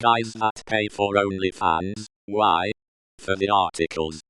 Guys that pay for OnlyFans, why? For the articles.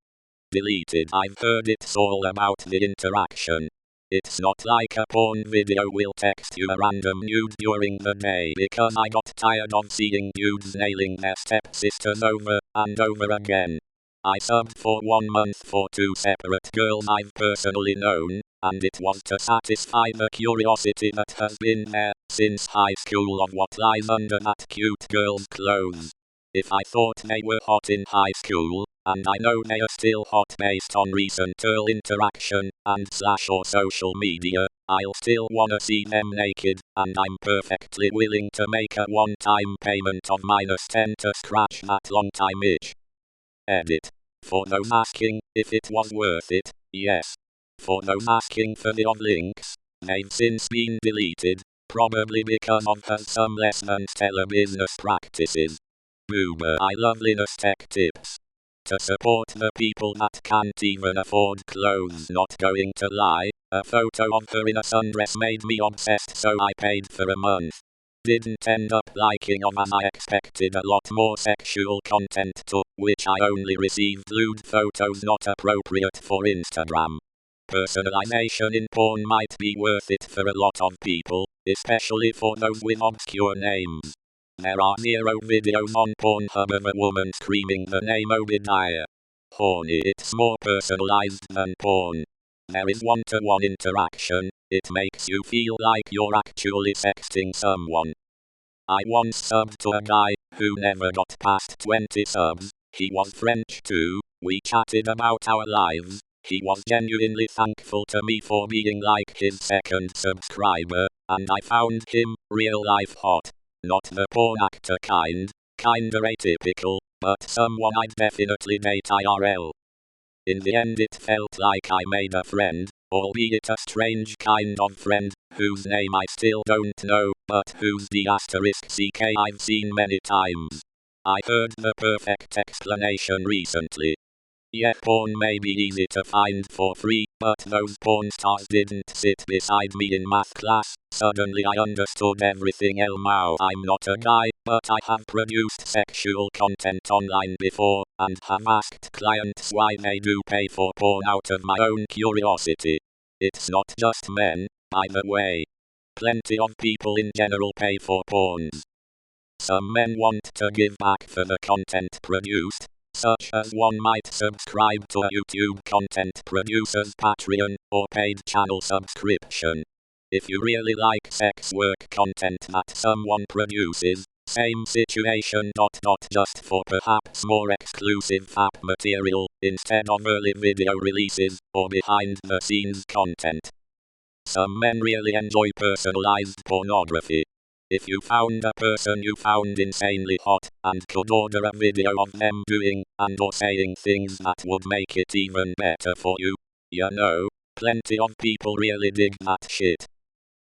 Deleted. I've heard it's all about the interaction. It's not like a porn video will text you a random nude during the day, because I got tired of seeing dudes nailing their stepsisters over and over again. I subbed for 1 month for 2 separate girls I've personally known, and it was to satisfy the curiosity that has been there since high school of what lies under that cute girl's clothes. If I thought they were hot in high school, and I know they are still hot based on recent girl interaction and / or social media, I'll still wanna see them naked, and I'm perfectly willing to make a one-time payment of -10 to scratch that long-time itch. Edit. For those asking if it was worth it, yes. For those asking for the odd links, they've since been deleted, probably because of has some less than stellar business practices. Boomer. I love Linus Tech Tips. To support the people that can't even afford clothes, not going to lie, a photo of her in a sundress made me obsessed, so I paid for a month. Didn't end up liking of as I expected a lot more sexual content to which I only received lewd photos not appropriate for Instagram. Personalization in porn might be worth it for a lot of people, especially for those with obscure names. There are 0 videos on Pornhub of a woman screaming the name Obadiah. Horny. It's more personalized than porn. There is one-to-one interaction. It makes you feel like you're actually sexting someone. I once subbed to a guy who never got past 20 subs. He was French too. We chatted about our lives. He was genuinely thankful to me for being like his second subscriber, and I found him real life hot. Not the porn actor kind, kinda atypical, but someone I'd definitely date IRL. In the end it felt like I made a friend, albeit a strange kind of friend, whose name I still don't know, but whose *CK I've seen many times. I heard the perfect explanation recently. Yeah, porn may be easy to find for free, but those porn stars didn't sit beside me in math class. Suddenly I understood everything. Elmao. I'm not a guy, but I have produced sexual content online before, and have asked clients why they do pay for porn out of my own curiosity. It's not just men, by the way. Plenty of people in general pay for porns. Some men want to give back for the content produced, such as one might subscribe to a YouTube content producer's Patreon or paid channel subscription. If you really like sex work content that someone produces, same situation. Just for perhaps more exclusive FAP material, instead of early video releases, or behind the scenes content. Some men really enjoy personalized pornography. If you found a person you found insanely hot, and could order a video of them doing, and or saying things that would make it even better for you, you know, plenty of people really dig that shit.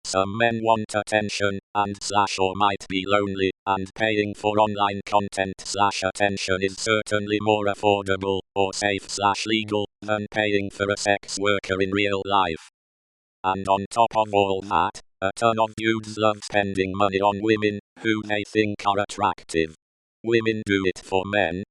Some men want attention, and / or might be lonely, and paying for online content / attention is certainly more affordable, or safe / legal, than paying for a sex worker in real life. And on top of all that, a ton of dudes love spending money on women who they think are attractive. Women do it for men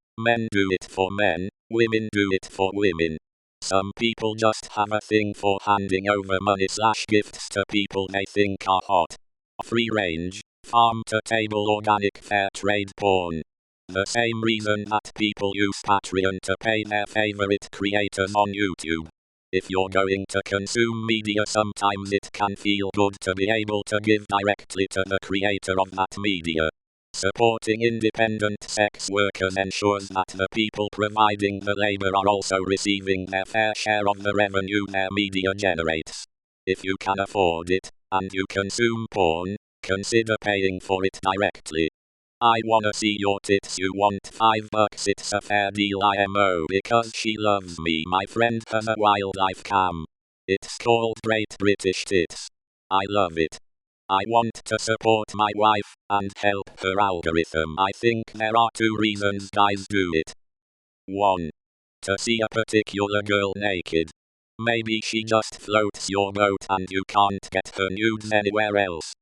do it for men, women do it for women. Some people just have a thing for handing over money / gifts to people they think are hot. Free range, farm to table organic fair trade porn. The same reason that people use Patreon to pay their favorite creators on YouTube. If you're going to consume media, sometimes it can feel good to be able to give directly to the creator of that media. Supporting independent sex workers ensures that the people providing the labor are also receiving their fair share of the revenue their media generates. If you can afford it, and you consume porn, consider paying for it directly. I wanna see your tits, you want $5, it's a fair deal. IMO because she loves me. My friend has a wildlife cam. It's called Great British Tits. I love it. I want to support my wife and help her algorithm. I think there are 2 reasons guys do it. 1. To see a particular girl naked. Maybe she just floats your boat and you can't get her nudes anywhere else.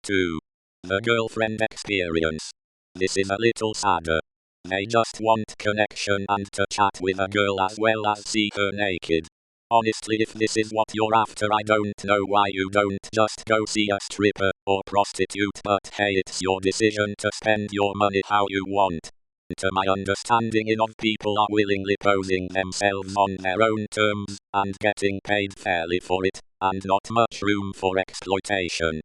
2. The girlfriend experience. This is a little sadder. They just want connection and to chat with a girl as well as see her naked. Honestly, if this is what you're after, I don't know why you don't just go see a stripper or prostitute, but hey, it's your decision to spend your money how you want. To my understanding, enough people are willingly posing themselves on their own terms and getting paid fairly for it, and not much room for exploitation.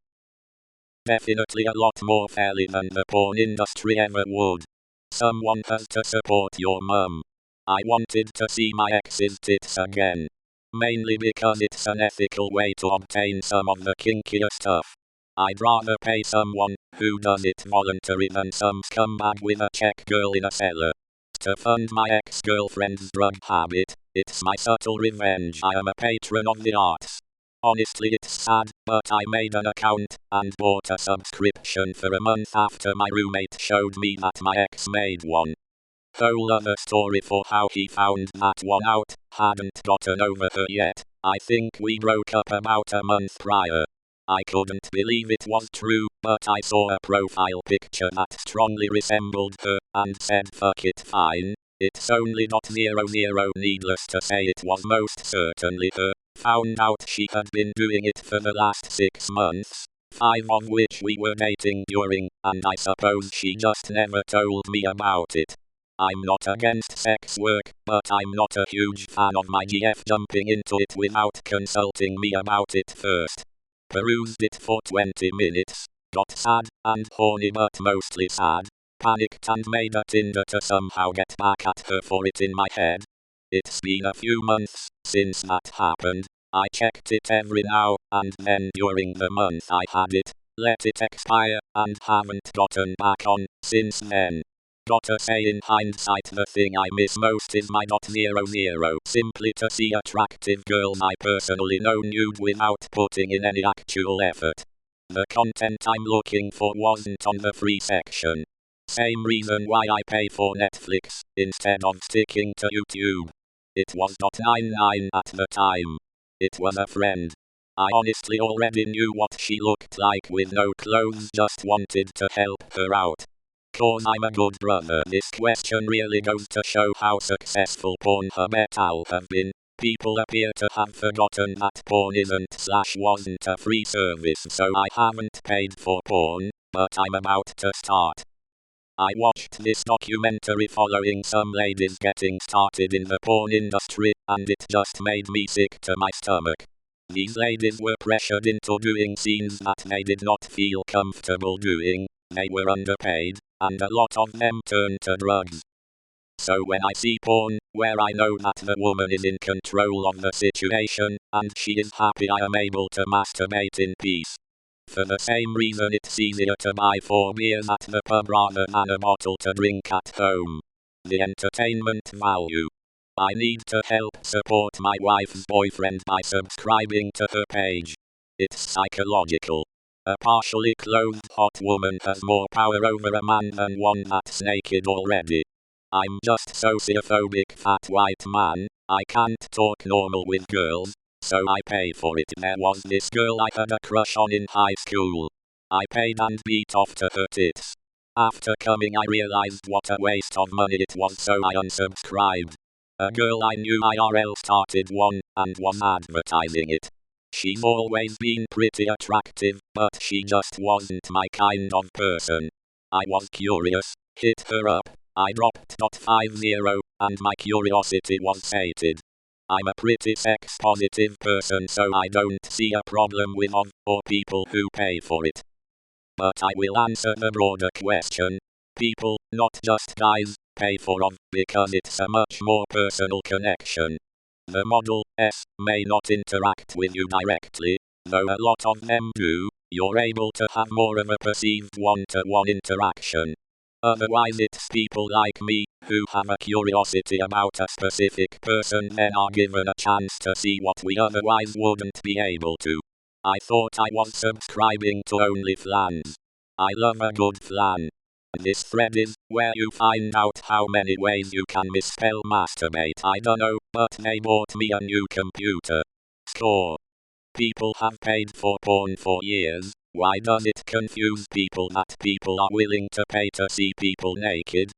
Definitely a lot more fairly than the porn industry ever would. Someone has to support your mum. I wanted to see my ex's tits again. Mainly because it's an ethical way to obtain some of the kinkier stuff. I'd rather pay someone who does it voluntarily than some scumbag with a check girl in a cellar. To fund my ex-girlfriend's drug habit, it's my subtle revenge. I am a patron of the arts. Honestly, it's sad, but I made an account and bought a subscription for a month after my roommate showed me that my ex made one. Whole other story for how he found that one out, hadn't gotten over her yet. I think we broke up about a month prior. I couldn't believe it was true, but I saw a profile picture that strongly resembled her, and said fuck it, fine. It's only .00, needless to say it was most certainly her. Found out she had been doing it for the last 6 months, 5 of which we were dating during, and I suppose she just never told me about it. I'm not against sex work, but I'm not a huge fan of my GF jumping into it without consulting me about it first. Perused it for 20 minutes, got sad and horny, but mostly sad, panicked and made a Tinder to somehow get back at her for it in my head. It's been a few months since that happened. I checked it every now and then during the month I had it, let it expire, and haven't gotten back on since then. Gotta say, in hindsight, the thing I miss most is my .00, simply to see attractive girls I personally know nude without putting in any actual effort. The content I'm looking for wasn't on the free section. Same reason why I pay for Netflix instead of sticking to YouTube. It was .99 at the time. It was a friend. I honestly already knew what she looked like with no clothes, just wanted to help her out. Cause I'm a good brother. This question really goes to show how successful Pornhub et al. Have been. People appear to have forgotten that porn isn't/wasn't a free service, so I haven't paid for porn, but I'm about to start. I watched this documentary following some ladies getting started in the porn industry, and it just made me sick to my stomach. These ladies were pressured into doing scenes that they did not feel comfortable doing, they were underpaid, and a lot of them turned to drugs. So when I see porn, where I know that the woman is in control of the situation, and she is happy, I am able to masturbate in peace. For the same reason it's easier to buy 4 beers at the pub rather than a bottle to drink at home. The entertainment value. I need to help support my wife's boyfriend by subscribing to her page. It's psychological. A partially clothed hot woman has more power over a man than one that's naked already. I'm just sociophobic fat white man, I can't talk normal with girls, so I pay for it. There was this girl I had a crush on in high school. I paid and beat off to her tits. After coming I realized what a waste of money it was, so I unsubscribed. A girl I knew IRL started one, and was advertising it. She's always been pretty attractive, but she just wasn't my kind of person. I was curious, hit her up, I dropped .50, and my curiosity was sated. I'm a pretty sex-positive person, so I don't see a problem with or people who pay for it. But I will answer the broader question. People, not just guys, pay for because it's a much more personal connection. The Model S may not interact with you directly, though a lot of them do. You're able to have more of a perceived one-to-one interaction. Otherwise it's people like me, who have a curiosity about a specific person, then are given a chance to see what we otherwise wouldn't be able to. I thought I was subscribing to OnlyFans. I love a good flan. This thread is where you find out how many ways you can misspell masturbate. I don't know, but they bought me a new computer. Score. People have paid for porn for years, Why does it confuse people that people are willing to pay to see people naked?